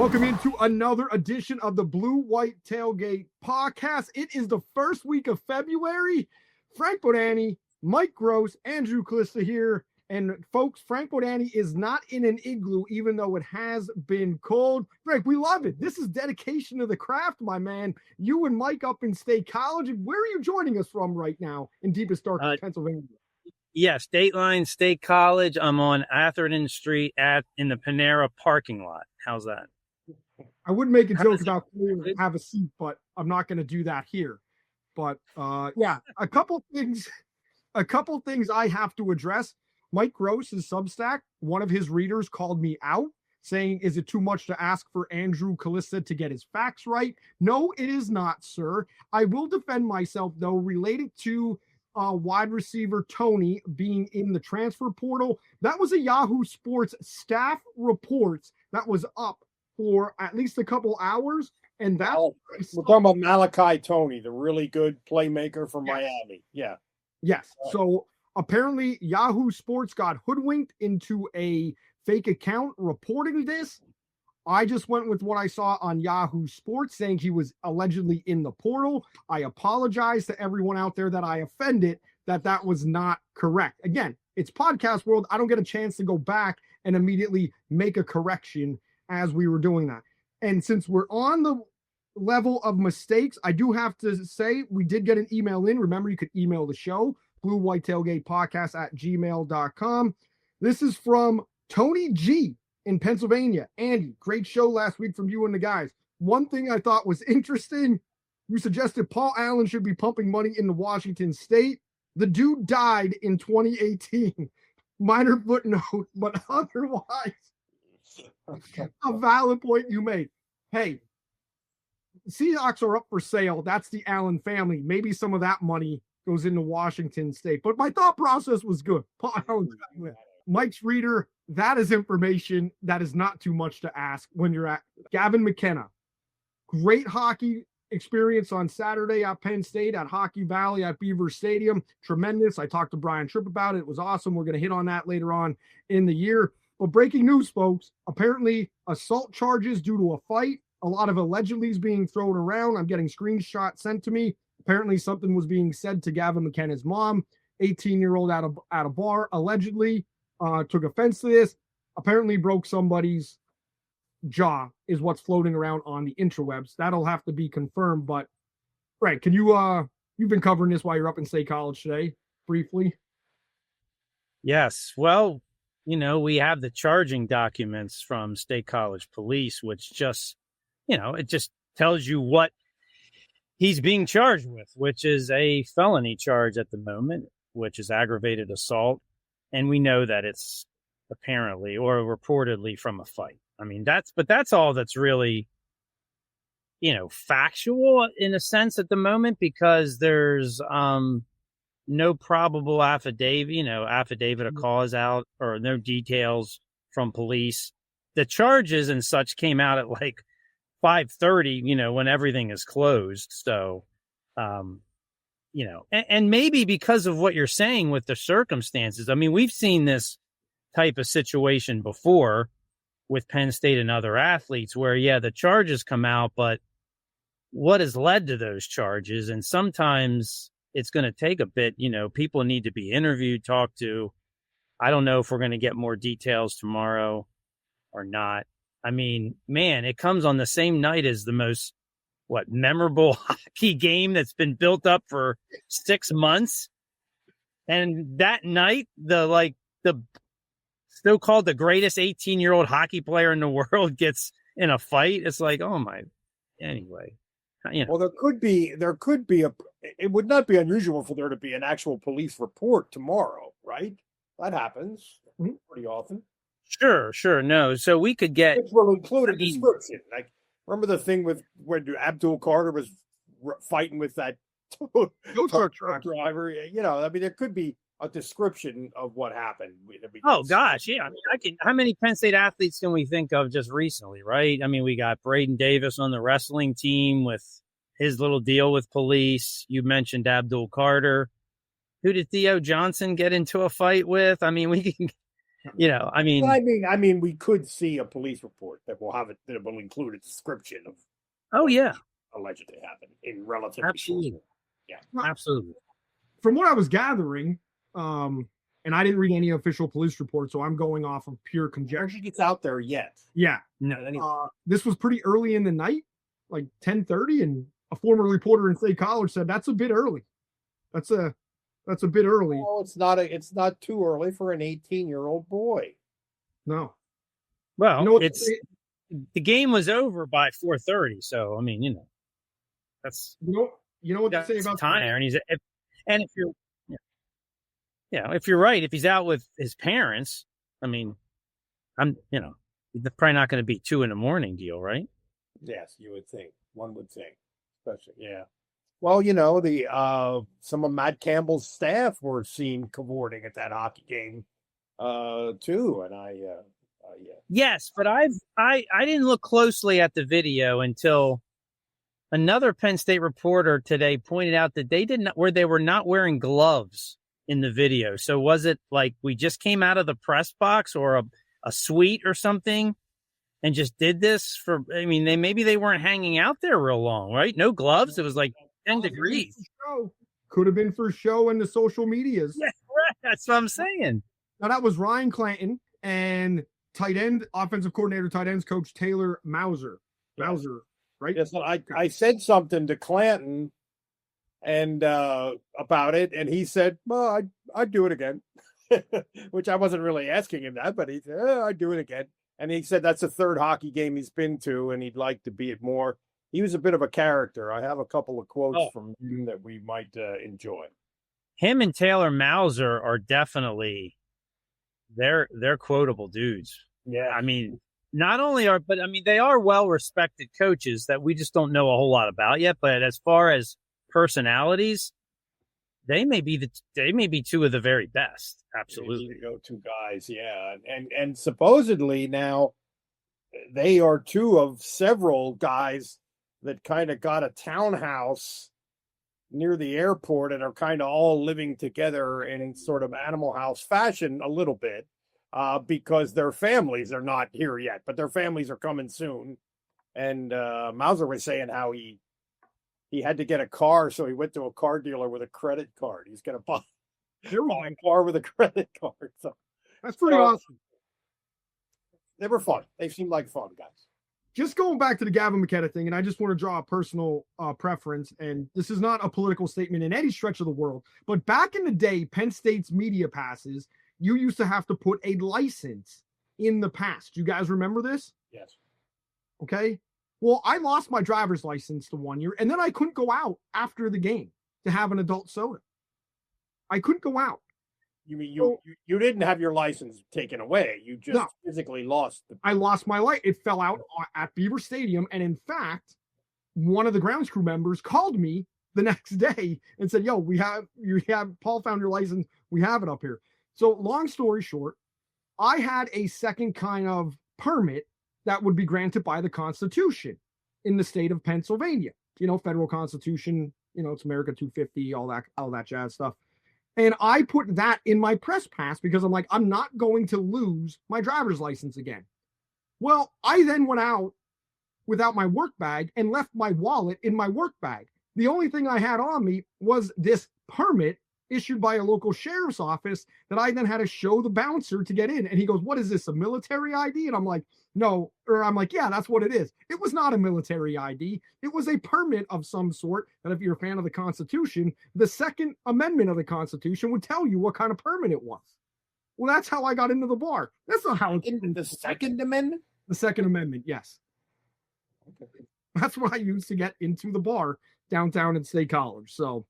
Welcome into another edition of the BlueWhite Tailgate Pawcast. It is the first week of February. Frank Bodani, Mike Gross, Andrew Calista here. And folks, Frank Bodani is not in an igloo, even though it has been cold. Frank, we love it. This is dedication to the craft, my man. You and Mike up in State College. Where are you joining us from right now in deepest, darkest Pennsylvania? Yeah, State Line, State College. I'm on Atherton Street in the Panera parking lot. How's that? I would make a joke about have a seat, but I'm not going to do that here. But yeah, a couple things I have to address. Mike Gross's Substack, one of his readers called me out saying, is it too much to ask for Andrew Calista to get his facts right? No, it is not, sir. I will defend myself, though, related to wide receiver Tony being in the transfer portal. That was a Yahoo Sports staff reports that was up for at least a couple hours. And that's we're talking about Malachi Tony, the really good playmaker from Miami. Yeah. Yes. So apparently Yahoo Sports got hoodwinked into a fake account reporting this. I just went with what I saw on Yahoo Sports saying he was allegedly in the portal. I apologize to everyone out there that I offended that was not correct. Again, it's podcast world. I don't get a chance to go back and immediately make a correction as we were doing that. And since we're on the level of mistakes, I do have to say we did get an email in. Remember, you could email the show, BlueWhiteTailgatePodcast@gmail.com. This is from Tony G in Pennsylvania. Andy, great show last week from you and the guys. One thing I thought was interesting, you suggested Paul Allen should be pumping money into Washington State. The dude died in 2018. Minor footnote, but otherwise, a valid point you made. Hey, Seahawks are up for sale. That's the Allen family. Maybe some of that money goes into Washington State. But my thought process was good. Paul Allen, Mike's reader, that is information that is not too much to ask when you're at Gavin McKenna. Great hockey experience on Saturday at Penn State, at Hockey Valley, at Beaver Stadium. Tremendous. I talked to Brian Tripp about it. It was awesome. We're going to hit on that later on in the year. Well, breaking news, folks. Apparently, assault charges due to a fight. A lot of allegedly's being thrown around. I'm getting screenshots sent to me. Apparently, something was being said to Gavin McKenna's mom, 18-year-old at a bar, allegedly took offense to this. Apparently, broke somebody's jaw, is what's floating around on the interwebs. That'll have to be confirmed. But, right, can you you've been covering this while you're up in State College today, briefly? Yes. Well, you know, we have the charging documents from State College Police, which just, you know, it just tells you what he's being charged with, which is a felony charge at the moment, which is aggravated assault. And we know that it's apparently or reportedly from a fight. I mean, that's all that's really, you know, factual in a sense at the moment, because there's no probable affidavit of cause out, or no details from police. The charges and such came out at like 5:30, you know, when everything is closed. So, you know, and maybe because of what you're saying with the circumstances, I mean, we've seen this type of situation before with Penn State and other athletes where, yeah, the charges come out, but what has led to those charges? And sometimes it's going to take a bit, you know, people need to be interviewed, talked to. I don't know if we're going to get more details tomorrow or not. I mean, man, it comes on the same night as the most, memorable hockey game that's been built up for 6 months. And that night, the still called the greatest 18-year-old hockey player in the world gets in a fight. It's like, oh my, anyway. You know. Well, there could be it would not be unusual for there to be an actual police report tomorrow, right? That happens pretty often. Sure. No. So we could get, which will include a description. Like, remember the thing with when Abdul Carter was fighting with that truck driver? You know, I mean, there could be a description of what happened. Oh gosh, yeah. I mean, how many Penn State athletes can we think of just recently, right? I mean, we got Braden Davis on the wrestling team with his little deal with police. You mentioned Abdul Carter. Who did Theo Johnson get into a fight with? I mean, we can I mean, we could see a police report that will include a description of. Oh yeah, allegedly happened in relatively. Absolutely. Yeah, absolutely. From what I was gathering, and I didn't read any official police report, so I'm going off of pure I don't conjecture. think it's out there yet. Yeah, No, this was pretty early in the night, like 10:30, and a former reporter in State College said that's a bit early. That's a bit early. Oh, it's not too early for an 18-year-old boy. No. Well, the game was over by 4:30, so I mean, that's you know what to say about time there, and if you're right, if he's out with his parents, I mean, they're probably not going to be 2 a.m. deal, right? Yes, you would think. One would think, especially, yeah. Well, the some of Matt Campbell's staff were seen cavorting at that hockey game, too, and yeah. Yes, but I didn't look closely at the video until another Penn State reporter today pointed out that they were not wearing gloves in the video. So was it like we just came out of the press box or a suite or something and just did this maybe they weren't hanging out there real long, right? No gloves. It was like 10 degrees. Could have been for show and the social medias. Yeah, right. That's what I'm saying. Now that was Ryan Clanton and offensive coordinator, tight ends coach Taylor Mauser. Mauser, right? Yes, I said something to Clanton and about it, and he said, "Well, I'd do it again," which I wasn't really asking him that, but he said, "I'd do it again." And he said that's the third hockey game he's been to, and he'd like to be at more. He was a bit of a character. I have a couple of quotes from him that we might enjoy. Him and Taylor Mauser are definitely they're quotable dudes. Yeah, I mean, they are well-respected coaches that we just don't know a whole lot about yet. But as far as personalities, they may be two of the very best. Absolutely, go-to guys. Yeah, and supposedly now they are two of several guys that kind of got a townhouse near the airport and are kind of all living together in sort of Animal House fashion a little bit. Because their families are not here yet, but their families are coming soon. And Mauser was saying how he had to get a car, so he went to a car dealer with a credit card. He's going to buy a car with a credit card. So that's pretty awesome. They were fun. They seemed like fun guys. Just going back to the Gavin McKenna thing, and I just want to draw a personal preference, and this is not a political statement in any stretch of the world, but back in the day, Penn State's media passes, you used to have to put a license in the pass. Do you guys remember this? Yes. Okay. Well, I lost my driver's license the 1 year, and then I couldn't go out after the game to have an adult soda. I couldn't go out. You mean you didn't have your license taken away? You just physically lost I lost my license. It fell out at Beaver Stadium, and in fact, one of the grounds crew members called me the next day and said, "Yo, Paul found your license. We have it up here." So long story short, I had a second kind of permit that would be granted by the Constitution in the state of Pennsylvania. Federal Constitution, it's America 250, all that jazz stuff. And I put that in my press pass because I'm like, I'm not going to lose my driver's license again. Well, I then went out without my work bag and left my wallet in my work bag. The only thing I had on me was this permit issued by a local sheriff's office that I then had to show the bouncer to get in. And he goes, "What is this, a military ID?" And I'm like, "No." Or I'm like, "Yeah, that's what it is." It was not a military ID. It was a permit of some sort that, if you're a fan of the Constitution, the Second Amendment of the Constitution would tell you what kind of permit it was. Well, that's how I got into the bar. That's not how the Second Amendment? The Second Amendment, yes. Okay. That's what I used to get into the bar downtown at State College. So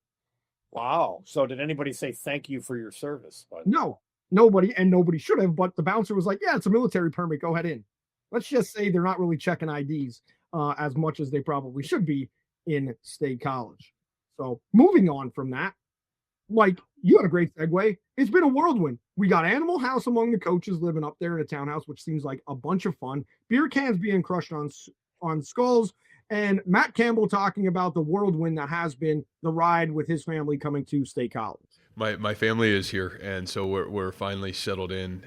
wow. So did anybody say thank you for your service? No, nobody, and nobody should have, but the bouncer was like, "Yeah, it's a military permit. Go ahead in." Let's just say they're not really checking IDs as much as they probably should be in State College. So moving on from that, Mike, you had a great segue. It's been a whirlwind. We got Animal House among the coaches living up there in a townhouse, which seems like a bunch of fun. Beer cans being crushed on skulls, And Matt Campbell talking about the whirlwind that has been the ride with his family coming to State College. My family is here, and so we're finally settled in.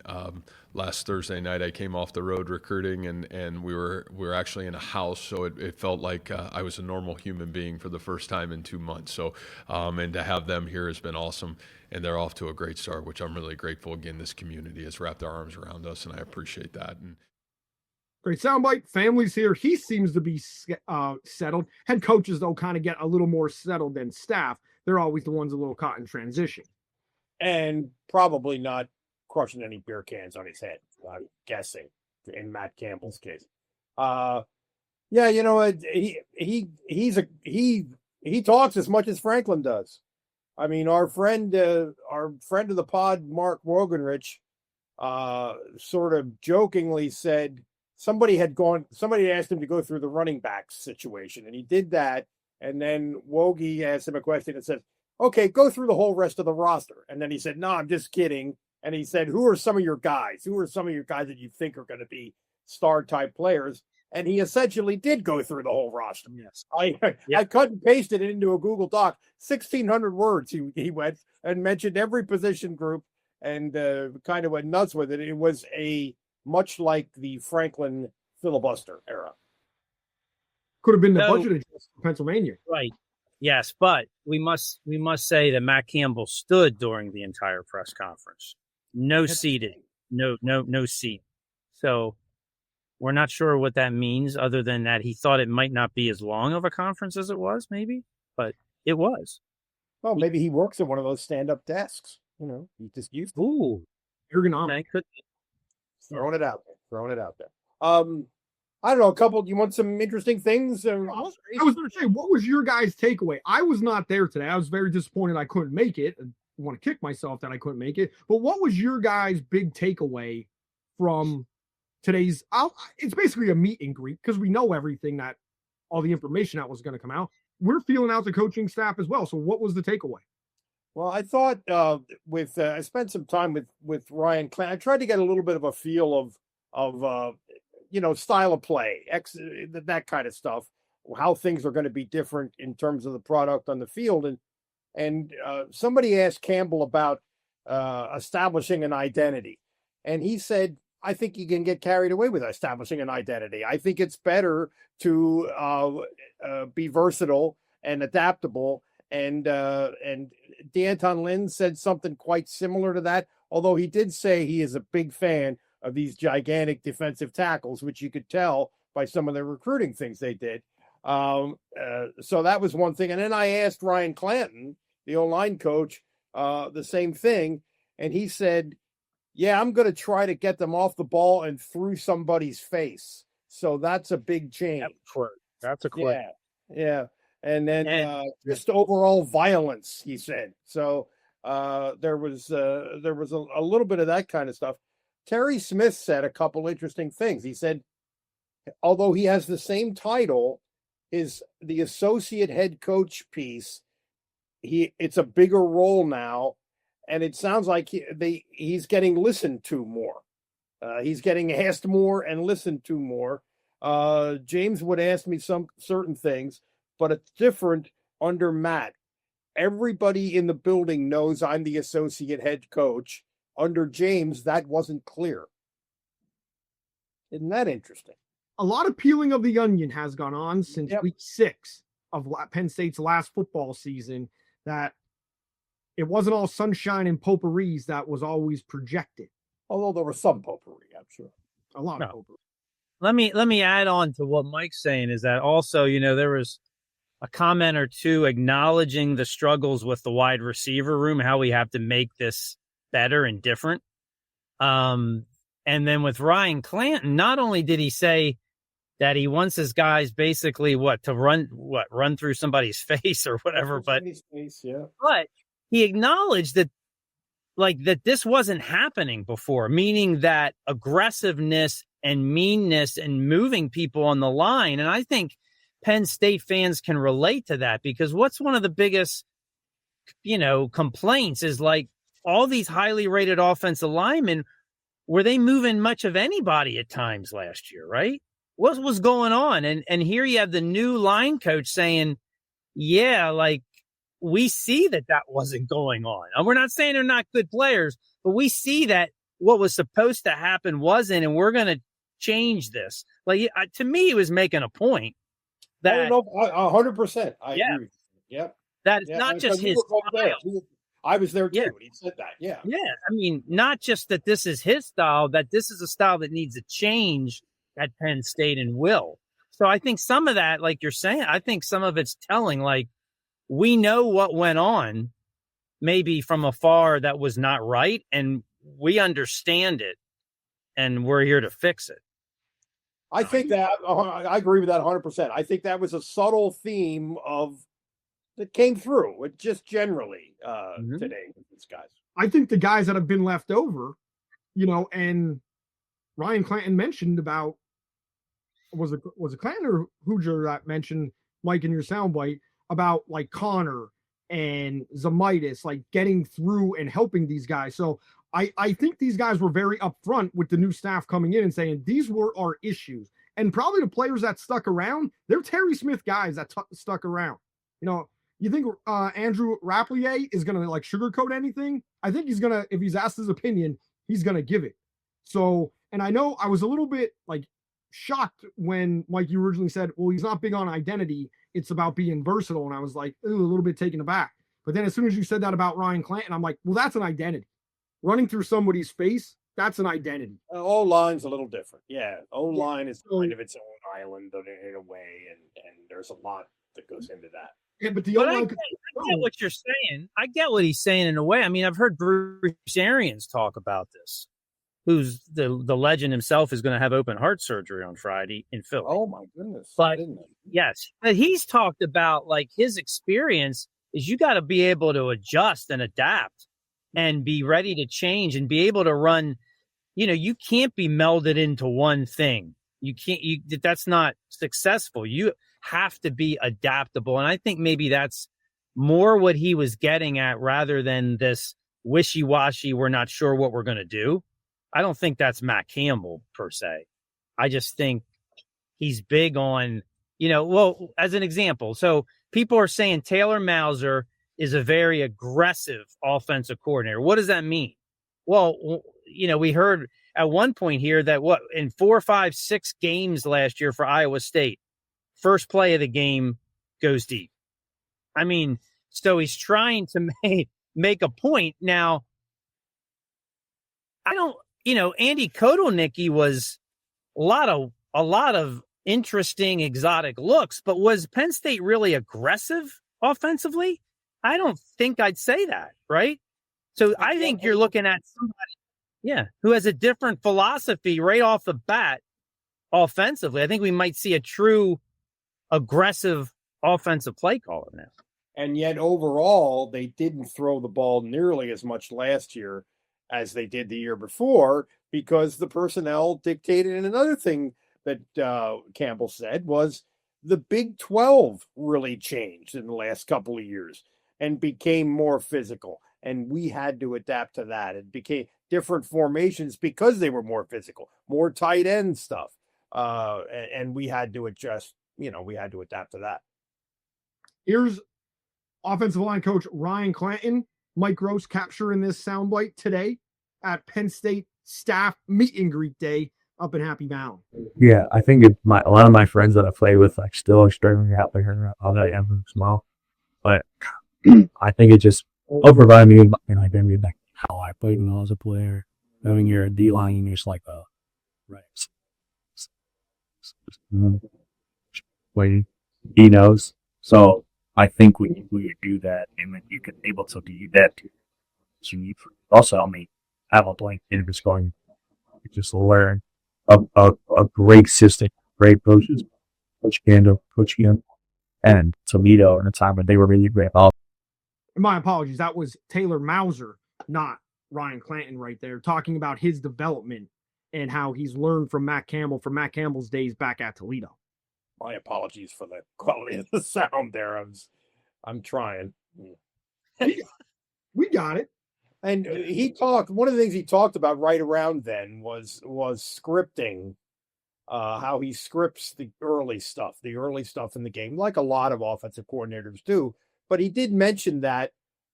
Last Thursday night, I came off the road recruiting, and we were actually in a house, so it felt like I was a normal human being for the first time in 2 months. So, and to have them here has been awesome, and they're off to a great start, which I'm really grateful. Again, this community has wrapped their arms around us, and I appreciate that. And great soundbite. Family's here. He seems to be settled. Head coaches, though, kind of get a little more settled than staff. They're always the ones a little caught in transition. And probably not crushing any beer cans on his head, I'm guessing, in Matt Campbell's case. Yeah, you know, he talks as much as Franklin does. I mean, our friend of the pod, Mark Wogenrich, sort of jokingly said somebody asked him to go through the running backs situation, and he did that. And then Wogey asked him a question and said, okay, go through the whole rest of the roster. And then he said, no, I'm just kidding. And he said, who are some of your guys? Who are some of your guys that you think are going to be star-type players? And he essentially did go through the whole roster. Yes. I cut and pasted it into a Google Doc. 1,600 words he went and mentioned every position group and kind of went nuts with it. It was much like the Franklin filibuster era. Could have been the budget adjustment for Pennsylvania. Right. Yes, but we must say that Matt Campbell stood during the entire press conference. No seating. No seat. So we're not sure what that means other than that he thought it might not be as long of a conference as it was, maybe, but it was. Well, maybe he works at one of those stand-up desks. You know, he just used to. Ooh. Ergonomic. Throwing it out there. I don't know, you want some interesting things? I was going to say, what was your guys' takeaway? I was not there today. I was very disappointed I couldn't make it. I want to kick myself that I couldn't make it. But what was your guys' big takeaway from today's? It's basically a meet and greet because we know everything all the information that was going to come out. We're feeling out the coaching staff as well. So what was the takeaway? Well, I thought I spent some time with Ryan Clanton. I tried to get a little bit of a feel of style of play, that kind of stuff, how things are going to be different in terms of the product on the field. And somebody asked Campbell about establishing an identity. And he said, I think you can get carried away with establishing an identity. I think it's better to be versatile and adaptable. And D'Anton Lynn said something quite similar to that, although he did say he is a big fan of these gigantic defensive tackles, which you could tell by some of the recruiting things they did. So that was one thing. And then I asked Ryan Clanton, the O-line coach, the same thing. And he said, yeah, I'm going to try to get them off the ball and through somebody's face. So that's a big change. That's a quote. Yeah. And then just overall violence, he said. So there was a little bit of that kind of stuff. Terry Smith said a couple interesting things. He said, although he has the same title, the associate head coach piece, it's a bigger role now, and it sounds like he's getting listened to more. He's getting asked more and listened to more. James would ask me some certain things, but it's different under Matt. Everybody in the building knows I'm the associate head coach. Under James, that wasn't clear. Isn't that interesting? A lot of peeling of the onion has gone on since week 6 of Penn State's last football season, that it wasn't all sunshine and potpourris that was always projected. Although there was some potpourri, I'm sure. A lot of potpourri. Let me add on to what Mike's saying is that also, there was a comment or two acknowledging the struggles with the wide receiver room, how we have to make this better and different. And then with Ryan Clanton, not only did he say that he wants his guys basically to run through somebody's face or whatever, but he acknowledged that that this wasn't happening before, meaning that aggressiveness and meanness and moving people on the line. And I think Penn State fans can relate to that, because what's one of the biggest, complaints is all these highly rated offensive linemen, were they moving much of anybody at times last year, right? what was going on? And here you have the new line coach saying, yeah, like we see that wasn't going on. And we're not saying they're not good players, but we see that what was supposed to happen wasn't, and we're going to change this. Like, to me, he was making a point that 100%. I agree. Yep. That it's not just his style. I was there too, and he said that. Yeah. Yeah. I mean, not just that this is his style, that this is a style that needs a change at Penn State and will. So I think some of that, like you're saying, I think some of it's telling, like, we know what went on maybe from afar that was not right, and we understand it, and we're here to fix it. I think that I agree with that 100%. I think that was a subtle theme that came through. It just generally today with these guys. I think the guys that have been left over, and Ryan Clanton mentioned about was it Clanton or Hooger that mentioned, Mike, in your soundbite about like Connor and Zamitis, like getting through and helping these guys. So I think these guys were very upfront with the new staff coming in and saying these were our issues. And probably the players that stuck around, they're Terry Smith guys that stuck around. You think Andrew Rapplier is going to like sugarcoat anything? I think he's going to, if he's asked his opinion, he's going to give it. So, and I know I was a little bit like shocked when, Mike, you originally said, well, he's not big on identity. It's about being versatile. And I was like, ooh, a little bit taken aback. But then as soon as you said that about Ryan Clanton, I'm like, well, that's an identity. Running through somebody's face, that's an identity. O-line's a little different. Yeah. O-line is kind of its own island in a way. And there's a lot that goes into that. Yeah, but I get what you're saying. I get what he's saying in a way. I mean, I've heard Bruce Arians talk about this, who's the legend himself, is going to have open heart surgery on Friday in Philly. Oh, my goodness. But yes, but he's talked about, like, his experience is you got to be able to adjust and adapt and be ready to change and be able to run. You can't be melded into one thing. You can't, that's not successful. You have to be adaptable. And I think maybe that's more what he was getting at rather than this wishy-washy, we're not sure what we're going to do. I don't think that's Matt Campbell per se. I just think he's big on, well, as an example. So people are saying Taylor Mauser is a very aggressive offensive coordinator. What does that mean? Well, we heard at one point here that in 4, 5, 6 games last year for Iowa State, first play of the game goes deep. I mean, so he's trying to make a point. Now, Andy Kotelnicki was a lot of interesting exotic looks, but was Penn State really aggressive offensively? I don't think I'd say that, right? So I think you're looking at somebody, who has a different philosophy right off the bat offensively. I think we might see a true aggressive offensive play caller now. And yet overall, they didn't throw the ball nearly as much last year as they did the year before because the personnel dictated. And another thing that Campbell said was the Big 12 really changed in the last couple of years and became more physical. And we had to adapt to that. It became different formations because they were more physical, more tight end stuff. And we had to adjust, we had to adapt to that. Here's offensive line coach Ryan Clanton, Mike Gross capturing this soundbite today at Penn State staff meet and greet day up in Happy Valley. Yeah, I think a lot of my friends that I play with like still are struggling out there. All that I'm small, but I think it just provided me, like how I played when I was a player. Having your D line, and you're just like waiting. He knows. So I think we do that, and when you can able to do that, so you also, have a blank canvas going. You just learn a great system, great coaches, Coach Gando, Coach Ian, and Toledo in a time when they were really great. My apologies. That was Taylor Mauser, not Ryan Clanton right there, talking about his development and how he's learned from Matt Campbell, from Matt Campbell's days back at Toledo. My apologies for the quality of the sound there. I'm trying. We got it. And one of the things he talked about right around then was scripting how he scripts the early stuff in the game, like a lot of offensive coordinators do. But he did mention that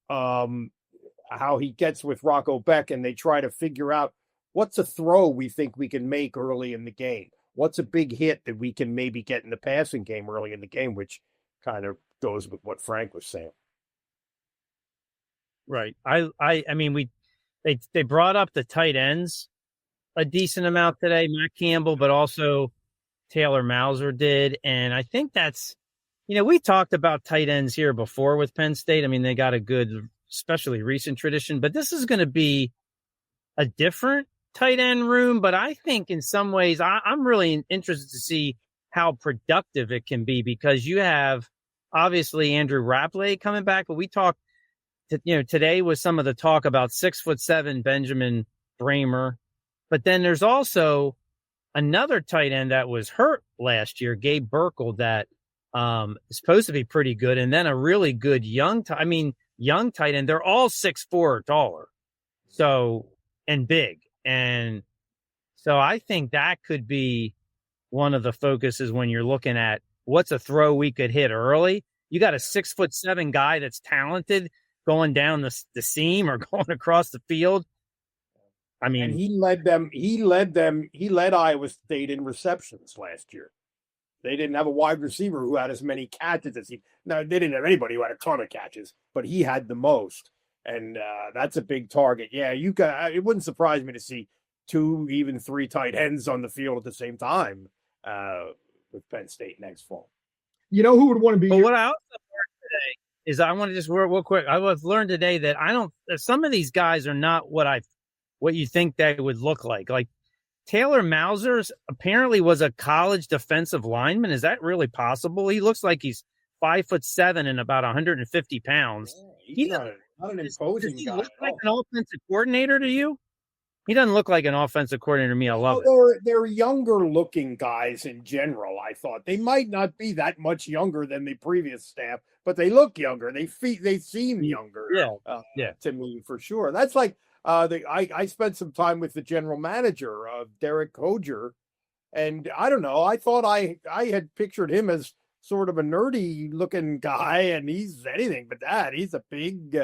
how he gets with Rocco Beck and they try to figure out what's a throw we think we can make early in the game. What's a big hit that we can maybe get in the passing game early in the game, which kind of goes with what Frank was saying. Right. I mean, they brought up the tight ends a decent amount today, Matt Campbell, but also Taylor Mauser did. And I think that's, we talked about tight ends here before with Penn State. I mean, they got a good, especially recent tradition, but this is going to be a different tight end room. But I think in some ways, I'm really interested to see how productive it can be, because you have obviously Andrew Rapley coming back, but we talked, today was some of the talk about 6'7" Benjamin Bramer. But then there's also another tight end that was hurt last year, Gabe Burkle, that is supposed to be pretty good. And then a really good young tight end. They're all 6'4" or taller. So, and big. And so I think that could be one of the focuses when you're looking at what's a throw we could hit early. You got a 6'7" guy that's talented going down the seam or going across the field. I mean, and he led Iowa State in receptions last year. They didn't have a wide receiver who had as many catches as he. Now, they didn't have anybody who had a ton of catches, but he had the most. And that's a big target. Yeah, it wouldn't surprise me to see 2, even 3 tight ends on the field at the same time with Penn State next fall. You know who would want to be? But what I also learned today is I want to just real quick. I was learned today that some of these guys are not what you think they would look like. Like Taylor Mauser apparently was a college defensive lineman. Is that really possible? He looks like he's 5'7" and about 150 pounds. Yeah, he's not an imposing does he guy. look like an offensive coordinator to you? He doesn't look like an offensive coordinator to me. I love it. They're younger looking guys in general. I thought they might not be that much younger than the previous staff, but they look younger. They seem younger. Yeah. To me for sure. That's like I spent some time with the general manager of Derek Hoger, and I don't know. I thought I had pictured him as sort of a nerdy looking guy, and he's anything but that. He's a big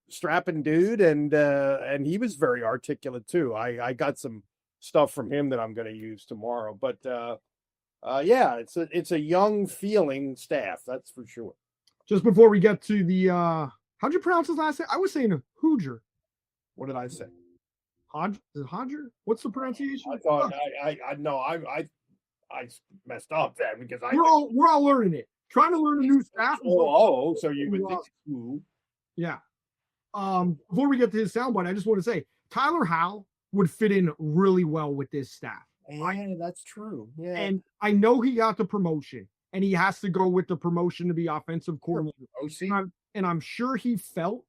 strapping dude, and he was very articulate too. I got some stuff from him that I'm going to use tomorrow. But yeah, it's a young feeling staff, that's for sure. Just before we get to the how'd you pronounce his last name? I was saying Hooger. What did I say? Is it Hodger? What's the pronunciation? I thought I messed up then because we're all learning it. Trying to learn a new staff. So you would think who? Yeah. Before we get to his soundbite, I just want to say Tyler Howell would fit in really well with this staff. Yeah, that's true. Yeah. And I know he got the promotion, and he has to go with the promotion to be offensive coordinator. And I'm sure he felt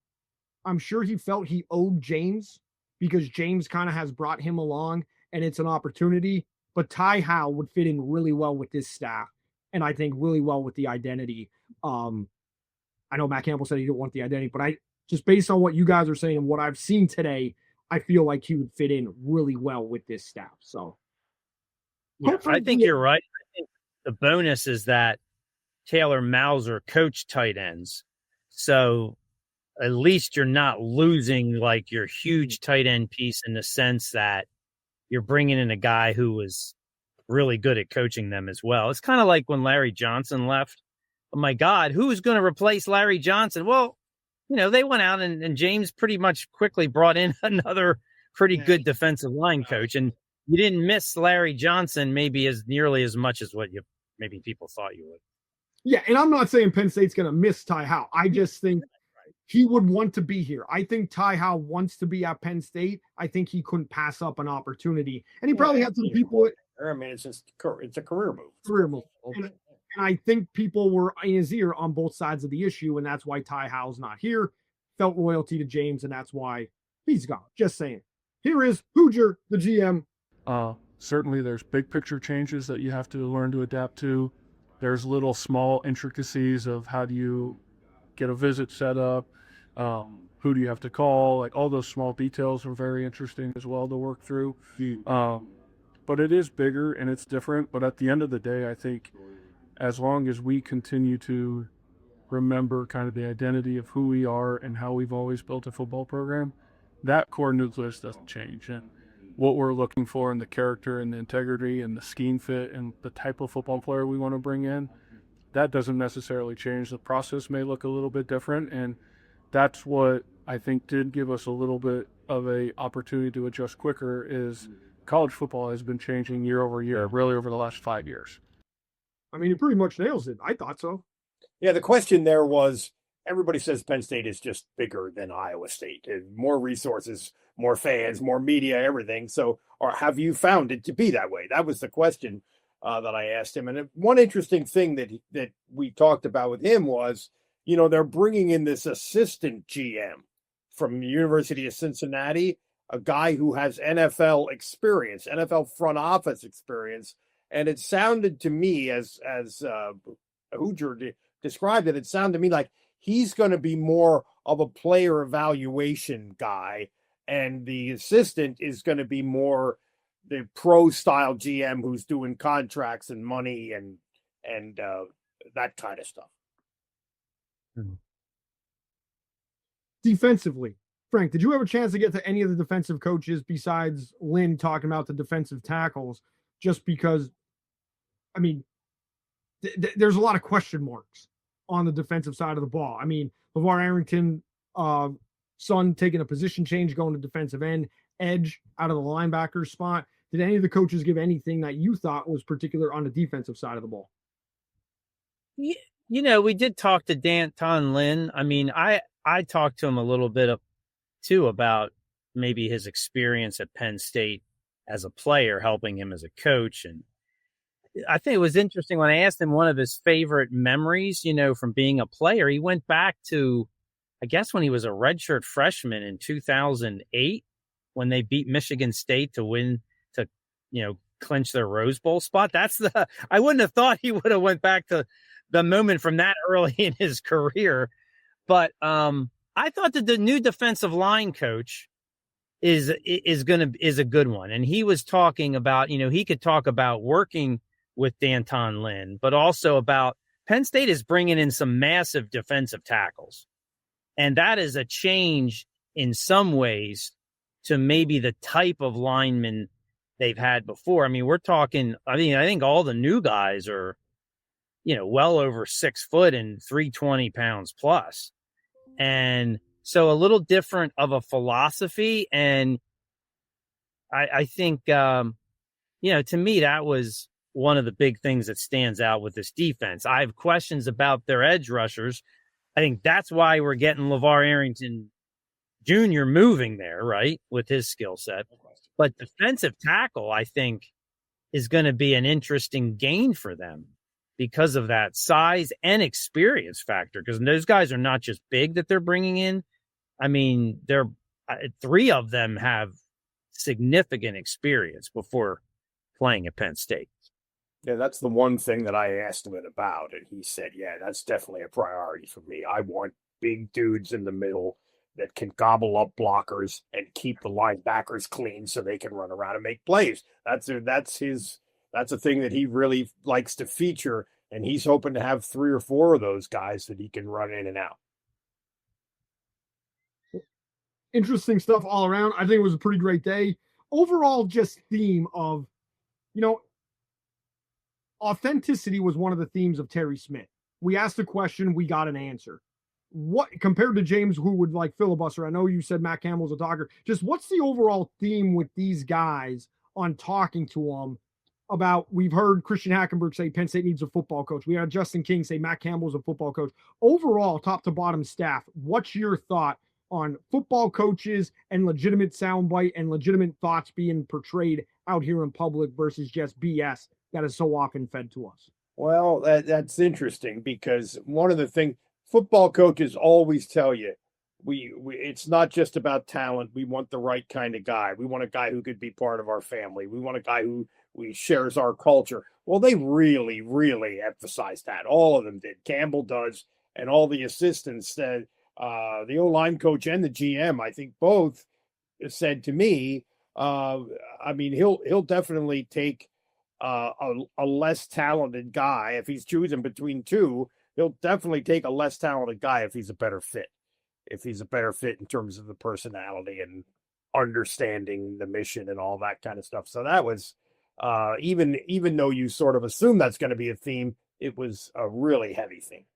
he owed James, because James kind of has brought him along, and it's an opportunity. But Ty Howell would fit in really well with this staff, and I think really well with the identity. I know Matt Campbell said he didn't want the identity, but just based on what you guys are saying and what I've seen today, I feel like he would fit in really well with this staff. So yeah, I think you're right. I think the bonus is that Taylor Mauser coached tight ends. So at least you're not losing like your huge tight end piece, in the sense that you're bringing in a guy who was really good at coaching them as well. It's kind of like when Larry Johnson left. Oh my God, who's going to replace Larry Johnson? Well, they went out and James pretty much quickly brought in another pretty good defensive line coach. And you didn't miss Larry Johnson maybe as nearly as much as what maybe people thought you would. Yeah, and I'm not saying Penn State's going to miss Ty Howell. I just think he would want to be here. I think Ty Howell wants to be at Penn State. I think he couldn't pass up an opportunity. And he probably had some people. I mean, it's a career move. Career move. And I think people were in his ear on both sides of the issue, and that's why Ty Howell's not here. Felt loyalty to James, and that's why he's gone. Just saying. Here is Hooger, the GM. Certainly there's big picture changes that you have to learn to adapt to. There's little small intricacies of how do you get a visit set up, who do you have to call, like all those small details are very interesting as well to work through. but it is bigger and it's different. But at the end of the day, I think as long as we continue to remember kind of the identity of who we are and how we've always built a football program, that core nucleus doesn't change. And what we're looking for in the character and the integrity and the scheme fit and the type of football player we want to bring in, that doesn't necessarily change. The process may look a little bit different, and that's what I think did give us a little bit of a opportunity to adjust quicker. Is college football has been changing year over year, really over the last 5 years. I mean, it pretty much nails it. I thought so. Yeah, the question there was, everybody says Penn State is just bigger than Iowa State, and more resources, more fans, more media, everything. So, or have you found it to be that way? That was the question that I asked him. And one interesting thing that we talked about with him was, they're bringing in this assistant GM from the University of Cincinnati, a guy who has NFL experience, NFL front office experience. And it sounded to me, as Hooger described it, it sounded to me like he's going to be more of a player evaluation guy, and the assistant is going to be more the pro-style GM who's doing contracts and money and that kind of stuff. Defensively, Frank, did you have a chance to get to any of the defensive coaches besides Lynn talking about the defensive tackles? Just because, I mean, there's a lot of question marks on the defensive side of the ball. I mean, LeVar Arrington, son taking a position change, going to defensive end, edge out of the linebacker spot. Did any of the coaches give anything that you thought was particular on the defensive side of the ball? We did talk to Danton Lynn. I mean, I talked to him a little bit too about maybe his experience at Penn State as a player, helping him as a coach. And I think it was interesting when I asked him one of his favorite memories, from being a player. He went back to, I guess, when he was a redshirt freshman in 2008, when they beat Michigan State to win, to, clinch their Rose Bowl spot. I wouldn't have thought he would have went back to the moment from that early in his career. But I thought that the new defensive line coach is a good one. And he was talking about, he could talk about working with Danton Lynn, but also about Penn State is bringing in some massive defensive tackles. And that is a change in some ways to maybe the type of lineman they've had before. I mean, we're talking, I think all the new guys are, well over 6 foot and 320 pounds plus. And so a little different of a philosophy. And I think, to me, that was one of the big things that stands out with this defense. I have questions about their edge rushers. I think that's why we're getting LeVar Arrington Jr. moving there, right, with his skill set. But defensive tackle, I think, is going to be an interesting gain for them because of that size and experience factor. Because those guys are not just big that they're bringing in. I mean, 3 of them have significant experience before playing at Penn State. Yeah, that's the one thing that I asked him about. And he said, yeah, that's definitely a priority for me. I want big dudes in the middle that can gobble up blockers and keep the linebackers clean so they can run around and make plays. That's a thing that he really likes to feature, and he's hoping to have 3 or 4 of those guys that he can run in and out. Interesting stuff all around. I think it was a pretty great day. Overall, just theme of, authenticity was one of the themes of Terry Smith. We asked a question, we got an answer. What, compared to James, who would like filibuster? I know you said Matt Campbell's a talker. Just what's the overall theme with these guys on talking to them about? We've heard Christian Hackenberg say Penn State needs a football coach. We had Justin King say Matt Campbell's a football coach. Overall, top to bottom staff, what's your thought on football coaches and legitimate soundbite and legitimate thoughts being portrayed out here in public versus just BS that is so often fed to us? Well, that's interesting, because one of the things football coaches always tell you, we it's not just about talent. We want the right kind of guy. We want a guy who could be part of our family. We want a guy who shares our culture. Well, they really, really emphasize that. All of them did. Campbell does, and all the assistants said, the O-line coach and the GM, I think both said to me, I mean, he'll definitely take a less talented guy if he's choosing between two. He'll definitely take a less talented guy if he's a better fit. If he's a better fit in terms of the personality and understanding the mission and all that kind of stuff. So that was even though you sort of assume that's going to be a theme, it was a really heavy theme.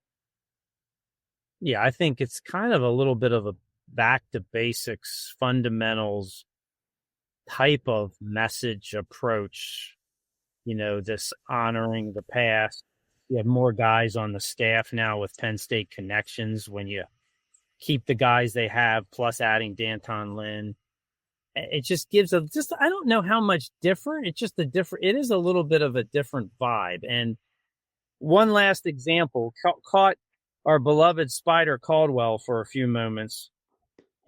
Yeah, I think it's kind of a little bit of a back to basics, fundamentals type of message approach. This honoring the past. You have more guys on the staff now with Penn State connections when you keep the guys they have, plus adding Danton Lynn. It just gives I don't know how much different. It's just it is a little bit of a different vibe. And one last example, caught our beloved Spider Caldwell for a few moments,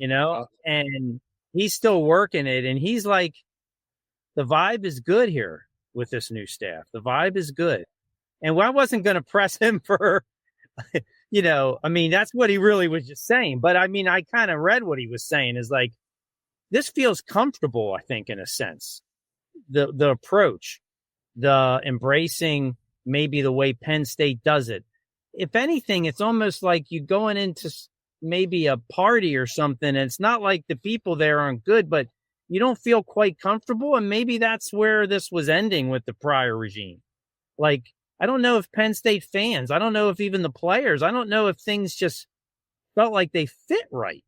and he's still working it. And he's like, the vibe is good here with this new staff. The vibe is good. And I wasn't going to press him for, that's what he really was just saying. But I mean, I kind of read what he was saying is like, this feels comfortable, I think, in a sense. The approach, the embracing maybe the way Penn State does it. If anything, it's almost like you going into maybe a party or something. And it's not like the people there aren't good, but you don't feel quite comfortable. And maybe that's where this was ending with the prior regime. Like, I don't know if Penn State fans, I don't know if even the players, I don't know if things just felt like they fit right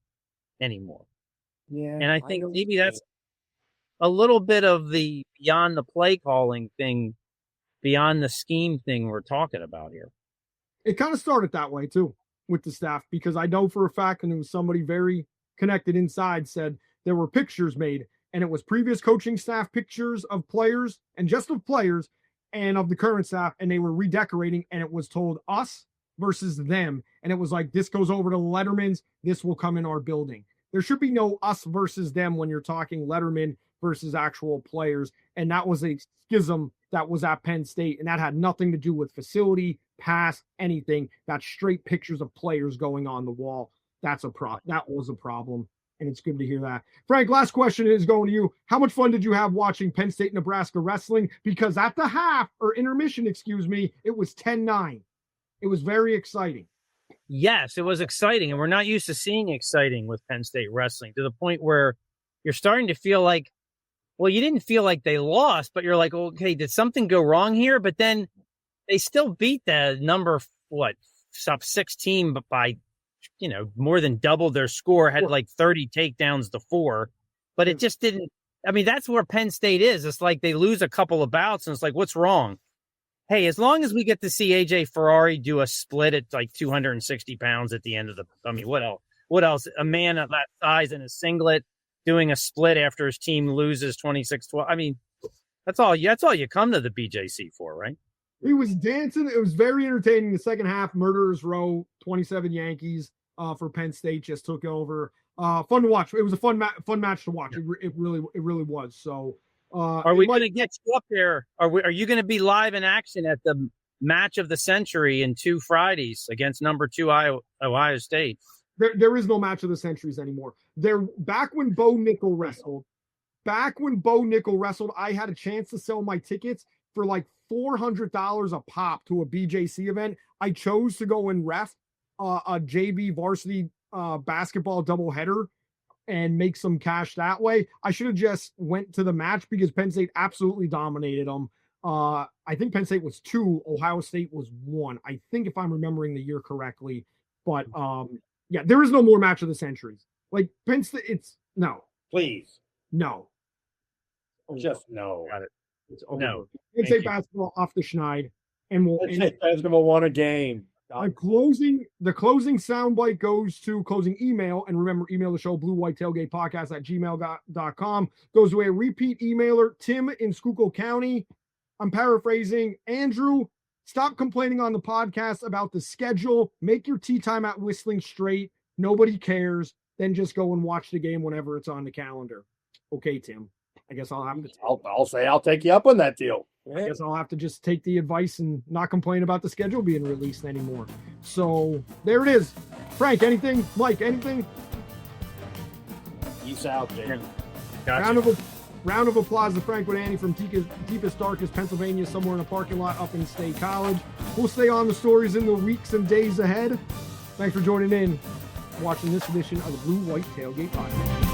anymore. Yeah. And I think maybe that's a little bit of the beyond the play calling thing, beyond the scheme thing we're talking about here. It kind of started that way too with the staff, because I know for a fact, and it was somebody very connected inside said there were pictures made, and it was previous coaching staff pictures of players and just of players and of the current staff, and they were redecorating, and it was told us versus them. And it was like, this goes over to Letterman's, this will come in our building. There should be no us versus them when you're talking Letterman versus actual players. And that was a schism that was at Penn State, and that had nothing to do with facility, pass, anything. That's straight pictures of players going on the wall. That was a problem, and it's good to hear that. Frank, last question is going to you. How much fun did you have watching Penn State Nebraska wrestling? Because at the half, or intermission, it was 10-9. It was very exciting. Yes, it was exciting, and we're not used to seeing exciting with Penn State wrestling, to the point where you're starting to feel like, well, you didn't feel like they lost, but you're like, okay, did something go wrong here? But then they still beat the number, sub 16, but by, more than double their score, had like 30 takedowns to 4. But it just didn't. I mean, that's where Penn State is. It's like they lose a couple of bouts, and it's like, what's wrong? Hey, as long as we get to see AJ Ferrari do a split at like 260 pounds at the end of what else? What else? A man of that size in a singlet doing a split after his team loses 26-12. I mean, that's all you come to the BJC for, right? He was dancing. It was very entertaining. The second half, Murderers Row, 27 Yankees for Penn State just took over. Fun to watch. It was a fun match to watch. Yeah. It really was. So, are we going to get you up there? Are you going to be live in action at the match of the century in 2 Fridays against number 2 Ohio State? There is no match of the centuries anymore. Back when Bo Nickel wrestled, I had a chance to sell my tickets for like $400 a pop to a BJC event. I chose to go and ref a JV varsity basketball doubleheader and make some cash that way. I should have just went to the match because Penn State absolutely dominated them. I think Penn State was 2, Ohio State was 1. I think, if I'm remembering the year correctly. But yeah, there is no more match of the centuries. Like Penn State, it's no. Please. No. Just no. Got it. It's over. No. Penn State basketball off the schneid. And Penn State basketball won a game. The closing soundbite goes to closing email. And remember, email the show, BlueWhite Tailgate Pawcast at gmail.com. Goes to a repeat emailer, Tim in Schuylkill County. I'm paraphrasing. Andrew, stop complaining on the podcast about the schedule. Make your tea time at Whistling straight. Nobody cares. Then just go and watch the game whenever it's on the calendar. Okay, Tim. I guess I'll have to. I'll say I'll take you up on that deal. I guess I'll have to just take the advice and not complain about the schedule being released anymore. So there it is. Frank, anything? Mike, anything? Peace out, Jay. Gotcha. Round of applause to Frank and Annie from deepest, darkest Pennsylvania, somewhere in a parking lot up in State College. We'll stay on the stories in the weeks and days ahead. Thanks for joining in, watching this edition of the Blue White Tailgate Podcast.